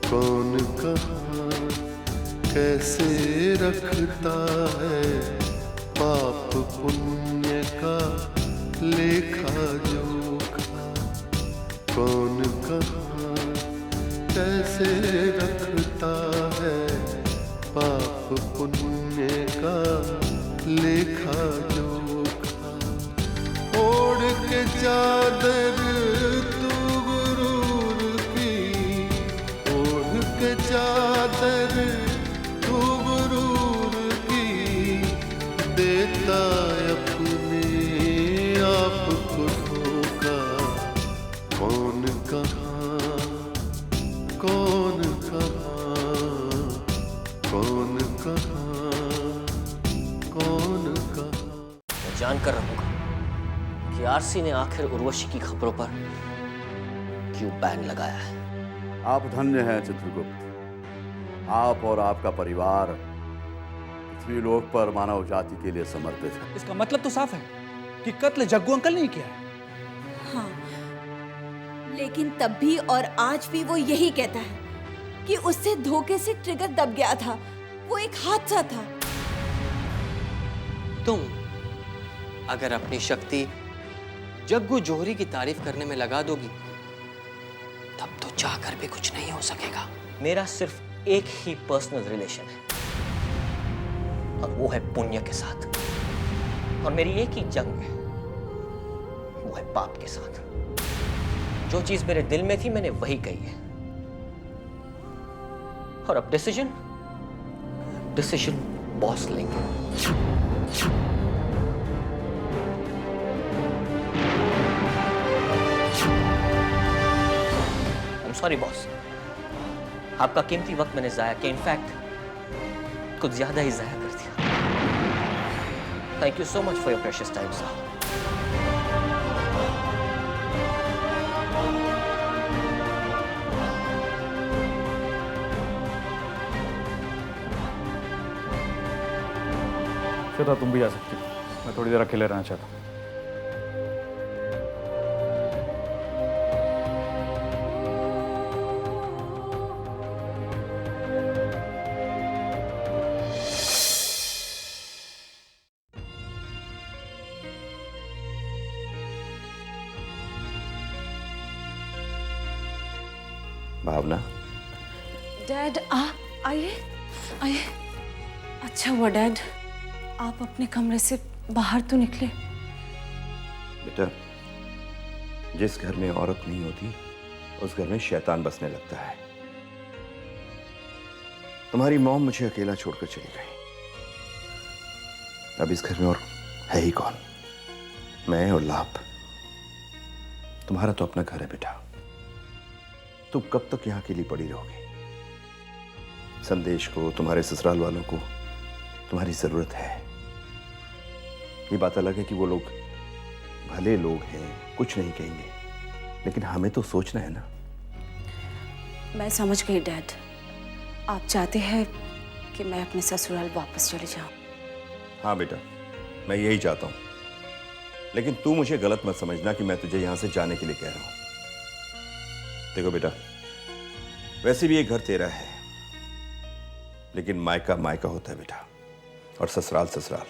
कौन कहाँ कैसे रखता है पाप पुण्य का लेखा जोखा। कौन कहाँ कैसे रखता है पाप पुण्य का लेखा जोखा। ओढ़ के चादर तू गुरूर की, ओढ़ के चादर तू गुरूर की, देता अपने आप को धोखा। कौन कहाँ कौन कहाँ कौन कहाँ कौन कहाँ। मैं जानकर रहूंगा कि आरसी ने आखिर उर्वशी की खबरों पर क्यों बैन लगाया है। आप धन्य हैं चित्रगुप्त। आप और आपका परिवार पृथ्वी लोक पर मानव जाति के लिए समर्पित है। इसका मतलब तो साफ है कि कत्ल जग्गू अंकल ने किया है। हाँ, लेकिन तब भी और आज भी वो यही कहता है कि उससे धोखे से ट्रिगर दब गया था, वो एक हादसा था। तुम अगर अपनी शक्ति जग्गू जोहरी की तारीफ करने में लगा दोगी तब तो चाहकर भी कुछ नहीं हो सकेगा। मेरा सिर्फ एक ही पर्सनल रिलेशन है और वो है पुण्य के साथ, और मेरी एक ही जंग है, वो है पाप के साथ। जो चीज मेरे दिल में थी मैंने वही कही है, और अब डिसीजन बॉस लेंगे। सॉरी बॉस, आपका कीमती वक्त मैंने जाया किया, इनफैक्ट कुछ ज्यादा ही जाया कर दिया। Thank you so much for your precious time sir. Shweta तुम भी जा सकती हो, मैं थोड़ी देर अकेले रहना चाहता हूँ। भावना, डैड आइए आइए। अच्छा हुआ डैड आप अपने कमरे से बाहर तो निकले। बेटा, जिस घर में औरत नहीं होती उस घर में शैतान बसने लगता है। तुम्हारी मॉम मुझे अकेला छोड़कर चली गई, अब इस घर में और है ही कौन? मैं और लाभ। तुम्हारा तो अपना घर है बेटा, तुम कब तक यहां अकेली पड़ी रहोगी? संदेश को, तुम्हारे ससुराल वालों को तुम्हारी जरूरत है। ये बात अलग है कि वो लोग भले लोग हैं, कुछ नहीं कहेंगे, लेकिन हमें तो सोचना है ना। मैं समझ गई डैड, आप चाहते हैं कि मैं अपने ससुराल वापस चले जाऊं। हाँ बेटा, मैं यही चाहता हूं, लेकिन तू मुझे गलत मत समझना कि मैं तुझे यहां से जाने के लिए कह रहा हूं। देखो बेटा, वैसे भी ये घर तेरा है, लेकिन मायका मायका होता है बेटा, और ससुराल ससुराल,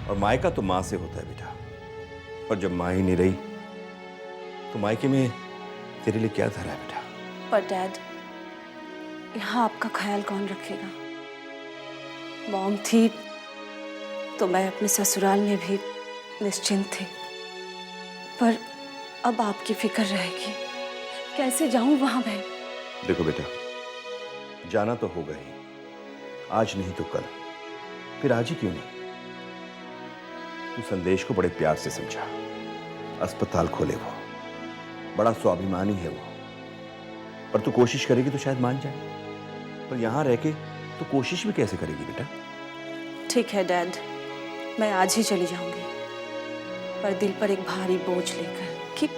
और मायका तो मां से होता है बेटा। और जब मां ही नहीं रही तो मायके में तेरे लिए क्या धरा है बेटा? पर डैड, यहाँ आपका ख्याल कौन रखेगा? मॉम थी तो मैं अपने ससुराल में भी निश्चिंत थी, पर अब आपकी फिक्र रहेगी, कैसे जाऊं वहां मैं? देखो बेटा, जाना तो होगा ही, आज नहीं तो कल, फिर आज ही क्यों नहीं? तू संदेश को बड़े प्यार से समझा, अस्पताल खोले वो, बड़ा स्वाभिमानी है वो, पर तू कोशिश करेगी तो शायद मान जाए। पर यहां रह के तो कोशिश भी कैसे करेगी बेटा? ठीक है डैड, मैं आज ही चली जाऊंगी, पर दिल पर एक भारी बोझ लेकर कि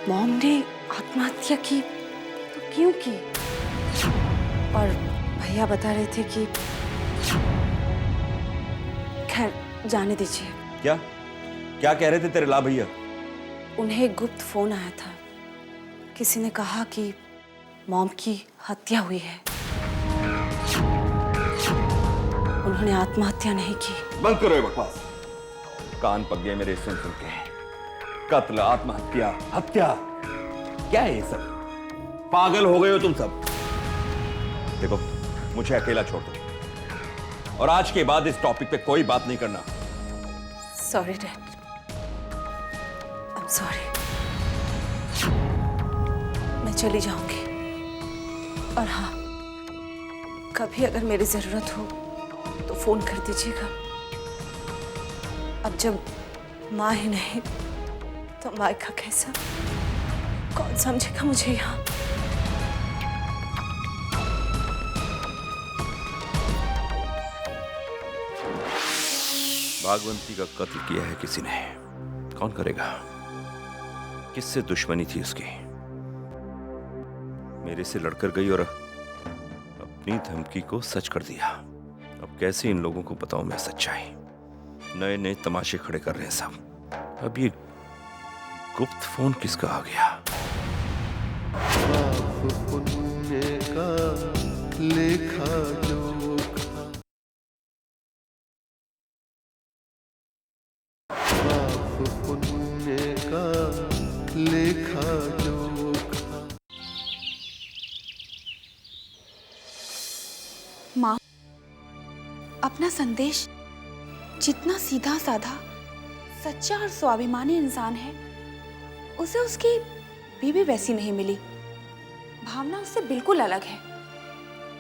मॉम ने आत्महत्या की तो क्यों की? और भैया बता रहे थे कि जाने दीजिए। क्या क्या कह रहे थे तेरे ला भैया? उन्हें एक गुप्त फोन आया था। किसी ने कहा कि मॉम की हत्या हुई है। उन्होंने आत्महत्या नहीं की। बंद करो ये बकवास। कान पक गए मेरे सुन के। कत्ल, आत्महत्या, हत्या, क्या है ये सब? पागल हो गए हो तुम सब। देखो, मुझे अकेला छोड़ दो और आज के बाद इस टॉपिक पे कोई बात नहीं करना। Sorry dad, I am sorry. मैं चली जाऊंगी। और हाँ, कभी अगर मेरी जरूरत हो तो फोन कर दीजिएगा। अब जब माँ ही नहीं तो मायका कैसा? कौन समझेगा मुझे यहाँ? भागवंती का कत्ल किया है किसी ने। कौन करेगा? किससे दुश्मनी थी उसकी? मेरे से लड़कर गई और अपनी धमकी को सच कर दिया। अब कैसे इन लोगों को बताऊं मैं सच्चाई? नए नए तमाशे खड़े कर रहे हैं सब। अब ये गुप्त फोन किसका आ गया? पाप पुण्य का लेखा जोखा, पाप पुण्य का लेखा जोखा। माँ, अपना संदेश जितना सीधा साधा, सच्चा और स्वाभिमानी इंसान है, उसे उसकी बीवी वैसी नहीं मिली। भावना उससे बिल्कुल अलग है।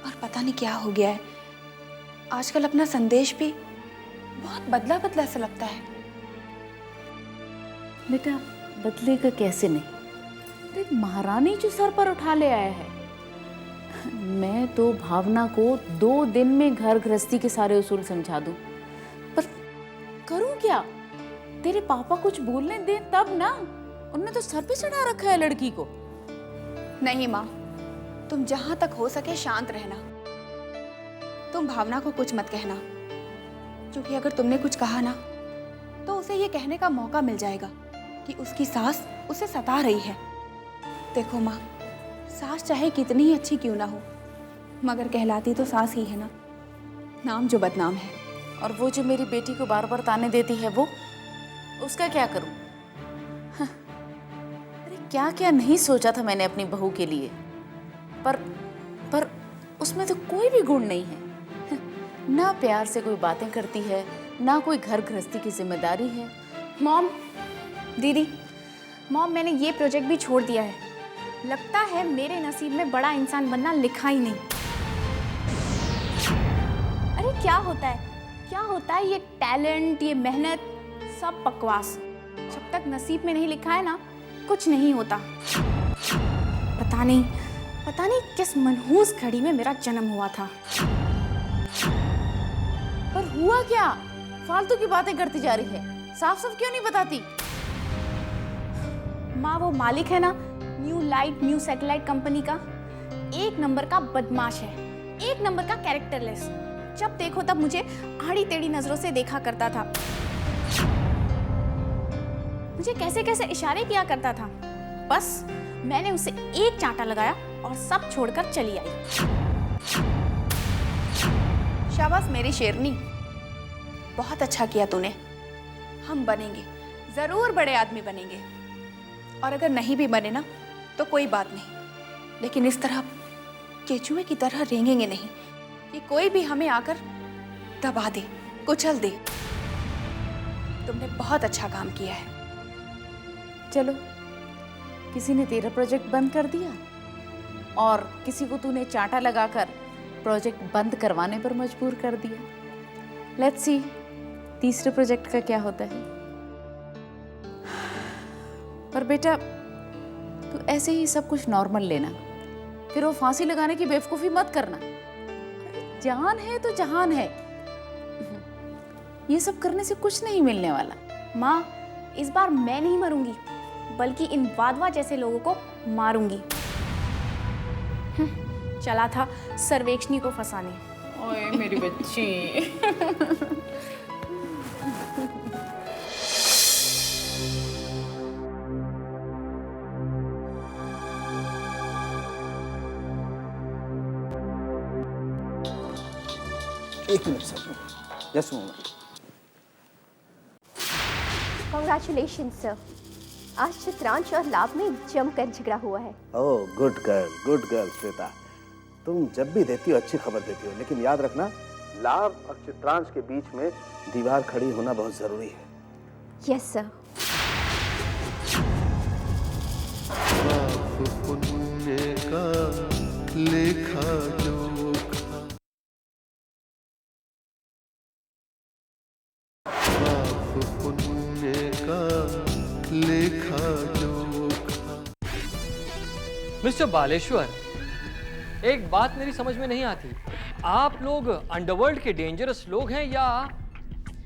और पता नहीं क्या हो गया है, आजकल अपना संदेश भी बहुत बदला बदला सा लगता है। बेटा, बदलेगा कैसे नहीं? देख, महारानी जो सर पर उठा ले आया है। मैं तो भावना को 2 दिन में घर गृहस्थी के सारे उसूल समझा दूं, पर करूं क्या? तेरे पापा कुछ बोलने दे तब ना। उन्होंने तो सर पे चढ़ा रखा है लड़की को। नहीं माँ, तुम जहां तक हो सके शांत रहना। तुम भावना को कुछ मत कहना, क्योंकि अगर तुमने कुछ कहा ना तो उसे ये कहने का मौका मिल जाएगा कि उसकी सास उसे सता रही है। देखो माँ, सास चाहे कितनी ही अच्छी क्यों ना हो, मगर कहलाती तो सास ही है ना। नाम जो बदनाम है। और वो जो मेरी बेटी को बार बार ताने देती है, वो उसका क्या करूं? हाँ, अरे क्या क्या नहीं सोचा था मैंने अपनी बहू के लिए, पर उसमें तो कोई भी गुण नहीं है। ना प्यार से कोई बातें करती है, ना कोई घर गृहस्थी की जिम्मेदारी है। मॉम, दीदी, मॉम, मैंने ये प्रोजेक्ट भी छोड़ दिया है। लगता है मेरे नसीब में बड़ा इंसान बनना लिखा ही नहीं। अरे क्या होता है, क्या होता है ये टैलेंट, ये मेहनत, सब बकवास। जब तक नसीब में नहीं लिखा है ना, कुछ नहीं होता। पता नहीं किस मनहूस घड़ी में मेरा जन्म हुआ था। पर हुआ क्या? फालतू की बातें करती जा रही है। साफ साफ क्यों नहीं बताती? माँ, वो मालिक है ना न्यू सैटेलाइट कंपनी का, 1 नंबर का बदमाश है, 1 नंबर का कैरेक्टरलेस। जब देखो तब मुझे आड़ी टेढ़ी नजरों से देखा करता था, मुझे कैसे कैसे इशारे किया करता था। बस मैंने उसे एक चांटा लगाया और सब छोड़कर चली आई। शाबाश मेरी शेरनी, बहुत अच्छा किया तूने। हम बनेंगे, जरूर बड़े आदमी बनेंगे। और अगर नहीं भी बने ना तो कोई बात नहीं, लेकिन इस तरह केचुए की तरह रेंगेंगे नहीं कि कोई भी हमें आकर दबा दे, कुचल दे। तुमने बहुत अच्छा काम किया है। चलो, किसी ने तेरा प्रोजेक्ट बंद कर दिया और किसी को तूने चांटा लगाकर प्रोजेक्ट बंद करवाने पर मजबूर कर दिया। लेट्स सी तीसरे प्रोजेक्ट का क्या होता है। पर बेटा, तू ऐसे ही सब कुछ नॉर्मल लेना, फिर वो फांसी लगाने की बेवकूफ़ी मत करना। अरे जान है तो जहान है, ये सब करने से कुछ नहीं मिलने वाला। माँ, इस बार मैं नहीं मरूंगी, बल्कि इन वादवा जैसे लोगों को मारूंगी। चला था सर्वेक्षणी को फंसाने। ओए मेरी बच्ची। एक minute sir, just moment. Congratulation sir, आज चित्रांश और लाभ में जमकर झगड़ा हुआ है। ओह गुड गर्ल श्वेता, तुम जब भी देती हो अच्छी खबर देती हो, लेकिन याद रखना लाभ और चित्रांश के बीच में दीवार खड़ी होना बहुत जरूरी है। Yes sir. पाप पुण्य का लेखा जोखा, पाप पुण्य का लेखा जोखा। मिस्टर बालेश्वर, एक बात मेरी समझ में नहीं आती, आप लोग अंडरवर्ल्ड के डेंजरस लोग हैं या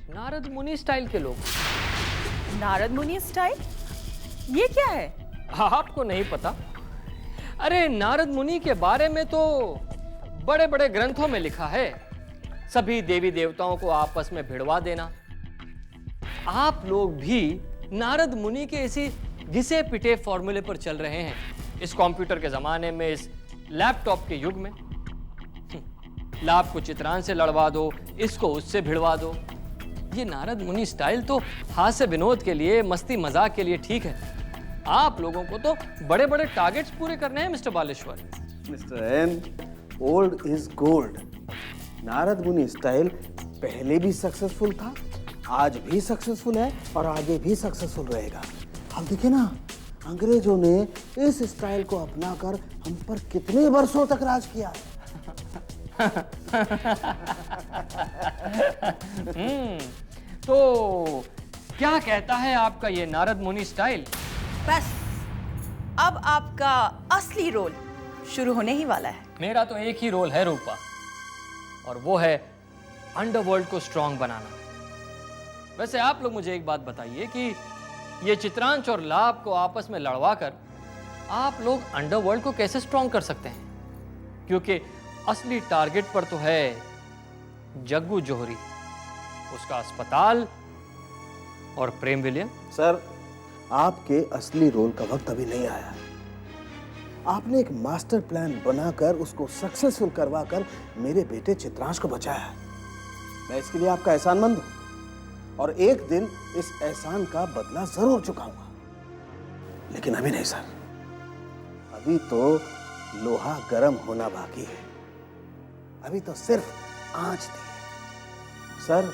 नारद मुनि स्टाइल के लोग? नारद मुनि स्टाइल? ये क्या है? आपको नहीं पता? अरे नारद मुनि के बारे में तो बड़े बड़े ग्रंथों में लिखा है, सभी देवी देवताओं को आपस में भिड़वा देना। आप लोग भी नारद मुनि के इसी घिसे पिटे फॉर्मूले पर चल रहे हैं इस कंप्यूटर के जमाने में, इस लैपटॉप के युग में। लाभ को चित्रांश से लड़वा दो, इसको उससे भिड़वा दो। ये नारद मुनि स्टाइल तो हास्य विनोद के लिए, मस्ती मजाक के लिए ठीक है। आप लोगों को तो बड़े बड़े टारगेट्स पूरे करने हैं mister Baleshwar. Mister N, old is gold. Narad Muni style पहले भी सक्सेसफुल था, आज भी सक्सेसफुल है और आगे भी सक्सेसफुल रहेगा। अब देखिए ना, अंग्रेजों ने इस स्टाइल को अपनाकर हम पर कितने वर्षों तक राज किया। तो क्या कहता है आपका ये नारद मुनि स्टाइल? बस अब आपका असली रोल शुरू होने ही वाला है। मेरा तो एक ही रोल है रूपा, और वो है अंडरवर्ल्ड को स्ट्रांग बनाना। वैसे आप लोग मुझे एक बात बताइए कि ये चित्रांश और लाभ को आपस में लड़वा कर आप लोग अंडरवर्ल्ड को कैसे स्ट्रांग कर सकते हैं? क्योंकि असली टारगेट पर तो है जग्गू जोहरी, उसका अस्पताल और प्रेम विलियम। सर, आपके असली रोल का वक्त अभी नहीं आया है। आपने एक मास्टर प्लान बनाकर उसको सक्सेसफुल करवाकर मेरे बेटे चित्रांश को बचाया है। मैं इसके लिए आपका एहसानमंद हूं और एक दिन इस एहसान का बदला जरूर चुकाऊंगा, लेकिन अभी नहीं सर। अभी तो लोहा गर्म होना बाकी है, अभी तो सिर्फ आंच दी है। सर,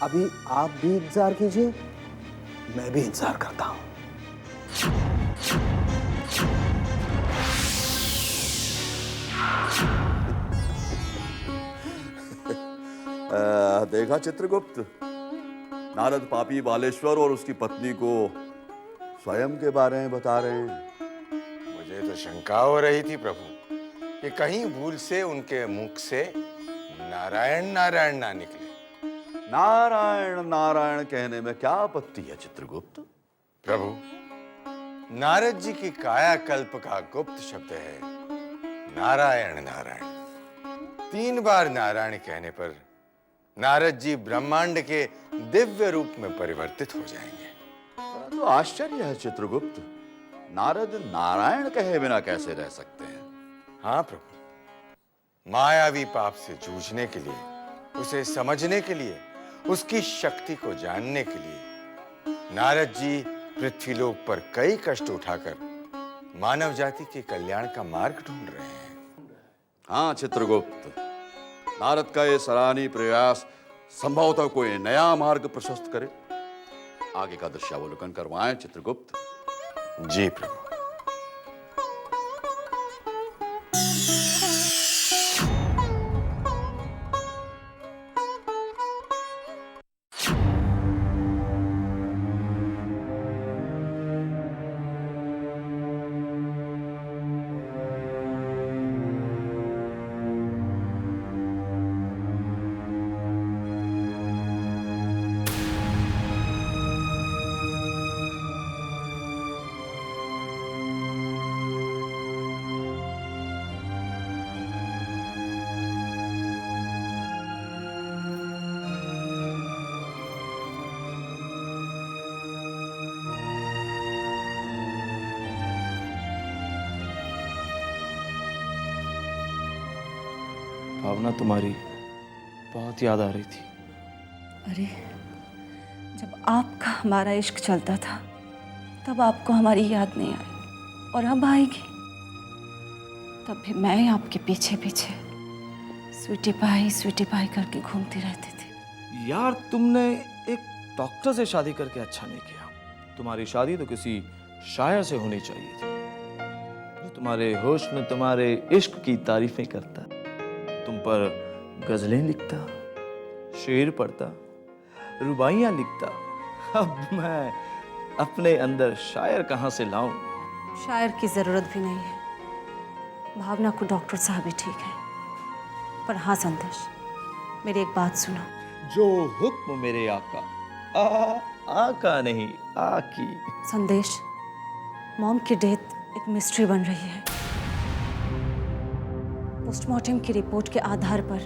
अभी आप भी इंतजार कीजिए, मैं भी इंतजार करता हूं। देखा चित्रगुप्त, नारद पापी बालेश्वर और उसकी पत्नी को स्वयं के बारे में बता रहे हैं। मुझे तो शंका हो रही थी प्रभु कि कहीं भूल से उनके मुख से नारायण नारायण ना निकले। नारायण नारायण कहने में क्या आपत्ति है चित्रगुप्त? प्रभु, नारद जी की कायाकल्प का गुप्त शब्द है नारायण नारायण। 3 बार नारायण कहने पर नारद जी ब्रह्मांड के दिव्य रूप में परिवर्तित हो जाएंगे। तो आश्चर्य है चित्रगुप्त, नारद नारायण कहे बिना कैसे रह सकते हैं? हाँ प्रभु, मायावी पाप से जूझने के लिए, उसे समझने के लिए, उसकी शक्ति को जानने के लिए नारद जी पृथ्वीलोक पर कई कष्ट उठाकर मानव जाति के कल्याण का मार्ग ढूंढ रहे हैं। हाँ चित्रगुप्त, नारद का ये सराहनीय प्रयास संभवतः कोई नया मार्ग प्रशस्त करे। आगे का दृश्यावलोकन करवाएं चित्रगुप्त। जी प्रभु। भावना तुम्हारी बहुत याद आ रही थी। अरे जब आपका हमारा इश्क चलता था तब आपको हमारी याद नहीं आई, और अब आएगी। तब भी मैं आपके पीछे पीछे स्वीटी पाई करके घूमती रहती थी। यार तुमने एक डॉक्टर से शादी करके अच्छा नहीं किया। तुम्हारी शादी तो किसी शायर से होनी चाहिए थी, जो तुम्हारे हुस्न, तुम्हारे इश्क की तारीफें करता, तुम पर गजलें लिखता, शेर पढ़ता, रुबाइयां लिखता। अब मैं अपने अंदर शायर कहाँ से लाऊं? शायर की जरूरत भी नहीं है। भावना को डॉक्टर साहब ही ठीक है। पर हाँ संदेश, मेरी एक बात सुनो। जो हुक्म मेरे आका, आका नहीं आकी। संदेश, मॉम की डेथ एक मिस्ट्री बन रही है। पोस्टमार्टम की रिपोर्ट के आधार पर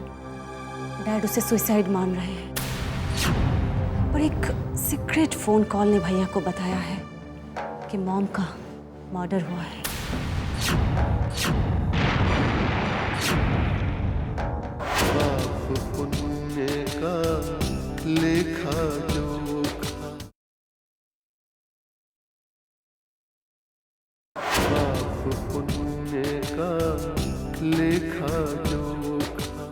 डैड उसे सुसाइड मान रहे हैं, पर एक सीक्रेट फोन कॉल ने भैया को बताया है कि मॉम का मर्डर हुआ है। पाप पुण्य का लेखा जोखा, पाप पुण्य का लेखा जोखा।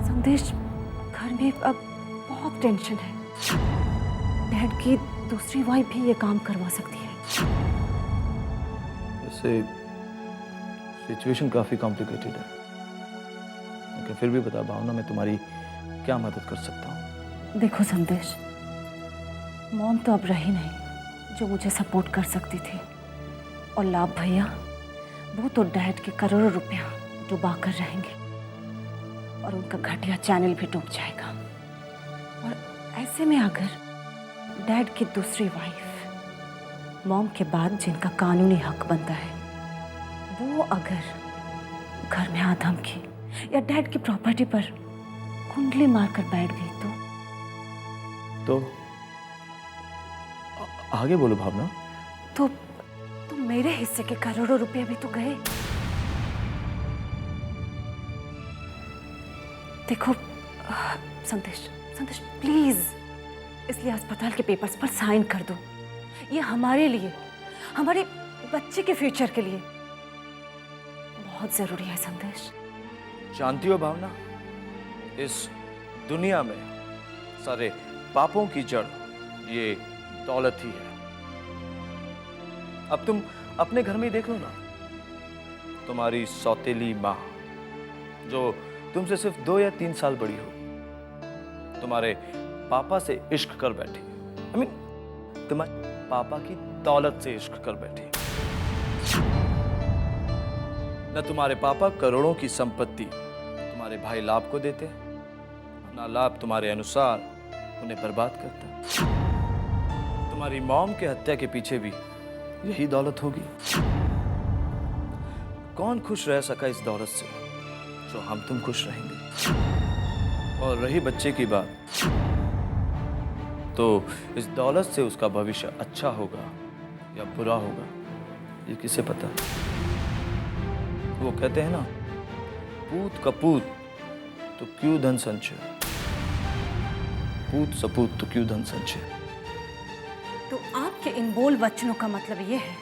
संदेश, घर में अब बहुत टेंशन है। डैड की दूसरी वाइफ भी ये काम करवा सकती है। वैसे सिचुएशन काफी कॉम्प्लिकेटेड है, लेकिन फिर भी बता भावना, मैं तुम्हारी क्या मदद कर सकता हूँ? देखो संदेश, मॉम तो अब रही नहीं जो मुझे सपोर्ट कर सकती थी, और लाभ भैया वो तो डैड के करोड़ों रुपया डुबा कर रहेंगे, और उनका घटिया चैनल भी डूब जाएगा। और ऐसे में अगर डैड की दूसरी वाइफ, मॉम के बाद जिनका कानूनी हक बनता है, वो अगर घर में आधम की या डैड की प्रॉपर्टी पर कुंडली मारकर बैठ गई तो आगे बोलो भावना। तो मेरे हिस्से के करोड़ों रुपए भी तो गए। देखो संदेश प्लीज, इसलिए अस्पताल के पेपर्स पर साइन कर दो। ये हमारे लिए, हमारे बच्चे के फ्यूचर के लिए बहुत जरूरी है संदेश। जानती हो भावना, इस दुनिया में सारे पापों की जड़ ये दौलत ही है। अब तुम अपने घर में ही देख लो ना, तुम्हारी सौतेली माँ जो तुमसे सिर्फ 2 या 3 साल बड़ी हो, तुम्हारे पापा से इश्क कर बैठी। तुम्हारे पापा की दौलत से इश्क कर बैठी। न तुम्हारे पापा करोड़ों की संपत्ति तुम्हारे भाई लाभ को देते, ना लाभ तुम्हारे अनुसार उन्हें बर्बाद करता। तुम्हारी मॉम के हत्या के पीछे भी यही दौलत होगी। कौन खुश रह सका इस दौलत से जो हम तुम खुश रहेंगे? और रही बच्चे की बात, तो इस दौलत से उसका भविष्य अच्छा होगा या बुरा होगा, ये किसे पता? वो कहते हैं ना, पूत कपूत तो क्यों धन संचय, पूत सपूत तो क्यों धन संचय। तो आपके इन बोल वचनों का मतलब ये है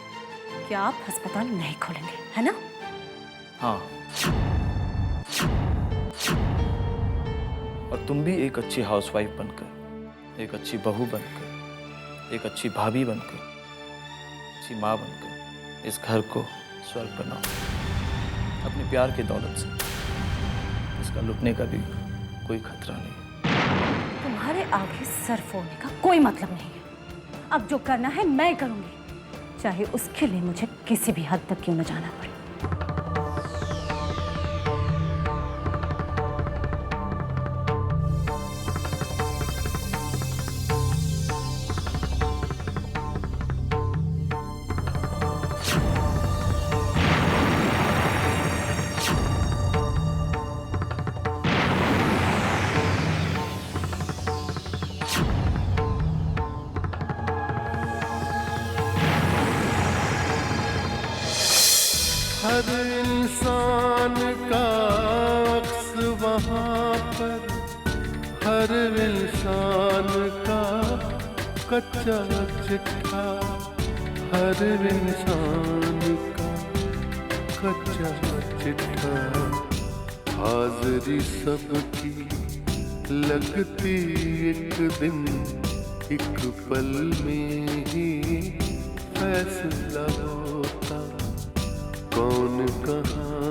कि आप अस्पताल नहीं खोलेंगे, है ना? हाँ, और तुम भी एक अच्छी हाउसवाइफ बनकर, एक अच्छी बहू बनकर, एक अच्छी भाभी बनकर, अच्छी माँ बनकर इस घर को स्वर्ग बनाओ अपने प्यार की दौलत से। इसका लुटने का भी कोई खतरा नहीं। तुम्हारे आगे सर फोड़ने का कोई मतलब नहीं है। अब जो करना है मैं करूंगी, चाहे उसके लिए मुझे किसी भी हद तक क्यों न जाना पड़े। अक्स वहाँ पर हर इंसान का कच्चा चिट्ठा, हर इंसान का कच्चा चिट्ठा। हाज़री सबकी लगती एक दिन, एक पल में ही फैसला होता। कौन कहाँ